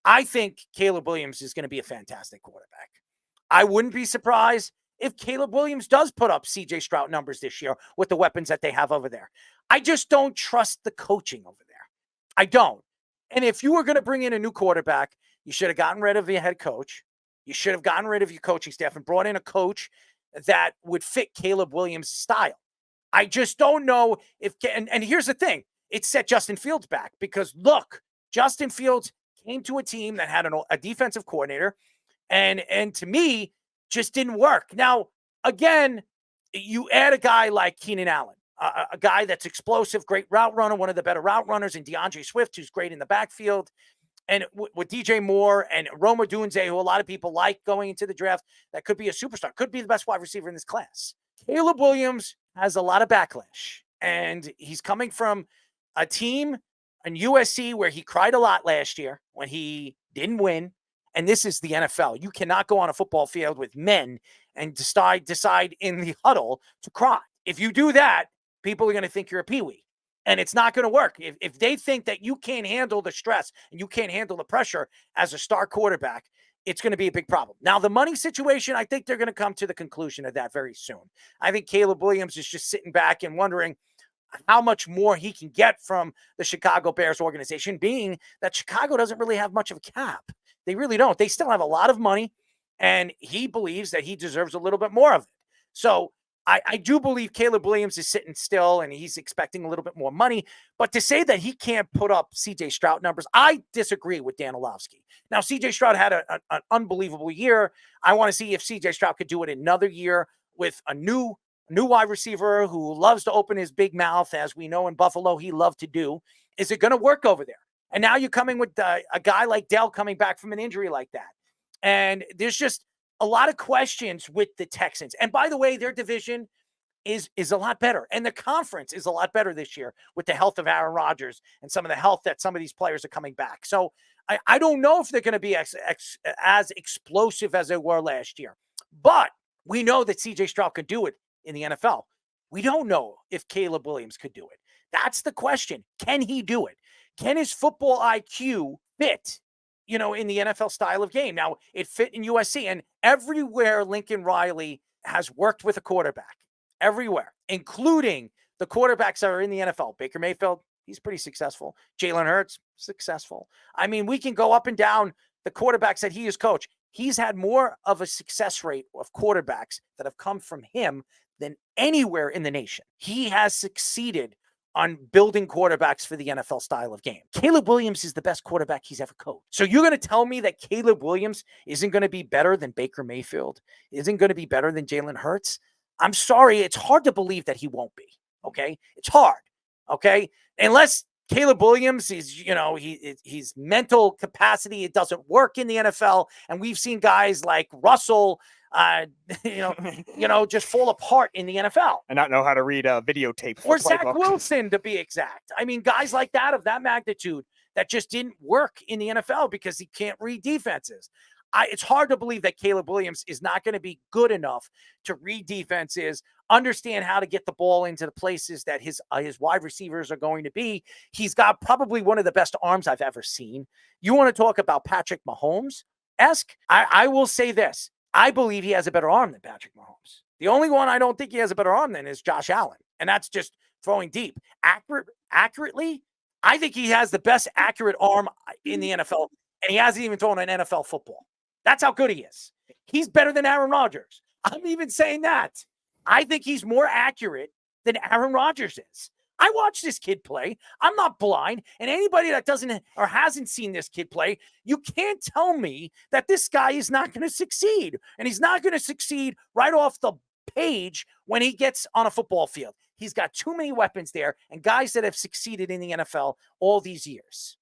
I think Caleb Williams is going to be a fantastic quarterback. I wouldn't be surprised if Caleb Williams does put up CJ Stroud numbers this year with the weapons that they have over there. I just don't trust the coaching over there. I don't. And if you were going to bring in a new quarterback, you should have gotten rid of your head coach. You should have gotten rid of your coaching staff and brought in a coach that would fit Caleb Williams' style. I just don't know if, and here's the thing, it set Justin Fields back because look, Justin Fields came to a team that had a defensive coordinator and to me just didn't work. Now, again, you add a guy like Keenan Allen, a guy that's explosive, great route runner, one of the better route runners, and DeAndre Swift, who's great in the backfield. And with DJ Moore and Rome Odunze, who a lot of people like going into the draft, that could be a superstar, could be the best wide receiver in this class. Caleb Williams has a lot of backlash, and he's coming from a team in USC where he cried a lot last year when he didn't win. And this is the NFL. You cannot go on a football field with men and decide in the huddle to cry. If you do that, people are going to think you're a peewee. And it's not going to work. If they think that you can't handle the stress and you can't handle the pressure as a star quarterback, it's going to be a big problem. Now, the money situation, I think they're going to come to the conclusion of that very soon. I think Caleb Williams is just sitting back and wondering how much more he can get from the Chicago Bears organization, being that Chicago doesn't really have much of a cap. They really don't. They still have a lot of money, and he believes that he deserves a little bit more of it. So I do believe Caleb Williams is sitting still and he's expecting a little bit more money. But to say that he can't put up CJ Stroud numbers, I disagree with Dan Orlovsky. Now, CJ Stroud had an unbelievable year. I want to see if CJ Stroud could do it another year with a new wide receiver who loves to open his big mouth, as we know in Buffalo he loved to do. Is it going to work over there? And now you're coming with a guy like Dell coming back from an injury like that. And there's just a lot of questions with the Texans. And by the way, their division is a lot better. And the conference is a lot better this year with the health of Aaron Rodgers and some of the health that some of these players are coming back. So I don't know if they're going to be as explosive as they were last year. But we know that CJ Stroud could do it in the NFL. We don't know if Caleb Williams could do it. That's the question. Can he do it? Can his football IQ fit, in the NFL style of game? Now, it fit in USC, and everywhere Lincoln Riley has worked with a quarterback, everywhere, including the quarterbacks that are in the NFL. Baker Mayfield, he's pretty successful. Jalen Hurts, successful. I mean, we can go up and down the quarterbacks that he has coached. He's had more of a success rate of quarterbacks that have come from him than anywhere in the nation. He has succeeded on building quarterbacks for the NFL style of game. Caleb Williams is the best quarterback he's ever coached. So you're going to tell me that Caleb Williams isn't going to be better than Baker Mayfield, isn't going to be better than Jalen Hurts? I'm sorry, it's hard to believe that he won't be, okay? It's hard, okay? Unless Caleb Williams is, his mental capacity, it doesn't work in the NFL. And we've seen guys like Russell, just fall apart in the NFL. And not know how to read a videotape. Or Zach Wilson, to be exact. I mean, guys like that of that magnitude that just didn't work in the NFL because he can't read defenses. It's hard to believe that Caleb Williams is not going to be good enough to read defenses, understand how to get the ball into the places that his wide receivers are going to be. He's got probably one of the best arms I've ever seen. You want to talk about Patrick Mahomes-esque? I will say this. I believe he has a better arm than Patrick Mahomes. The only one I don't think he has a better arm than is Josh Allen, and that's just throwing deep. Accurately, I think he has the best accurate arm in the NFL, and he hasn't even thrown an NFL football. That's how good he is. He's better than Aaron Rodgers. I'm even saying that. I think he's more accurate than Aaron Rodgers is. I watched this kid play. I'm not blind. And anybody that doesn't or hasn't seen this kid play, you can't tell me that this guy is not going to succeed. And he's not going to succeed right off the page when he gets on a football field. He's got too many weapons there and guys that have succeeded in the NFL all these years.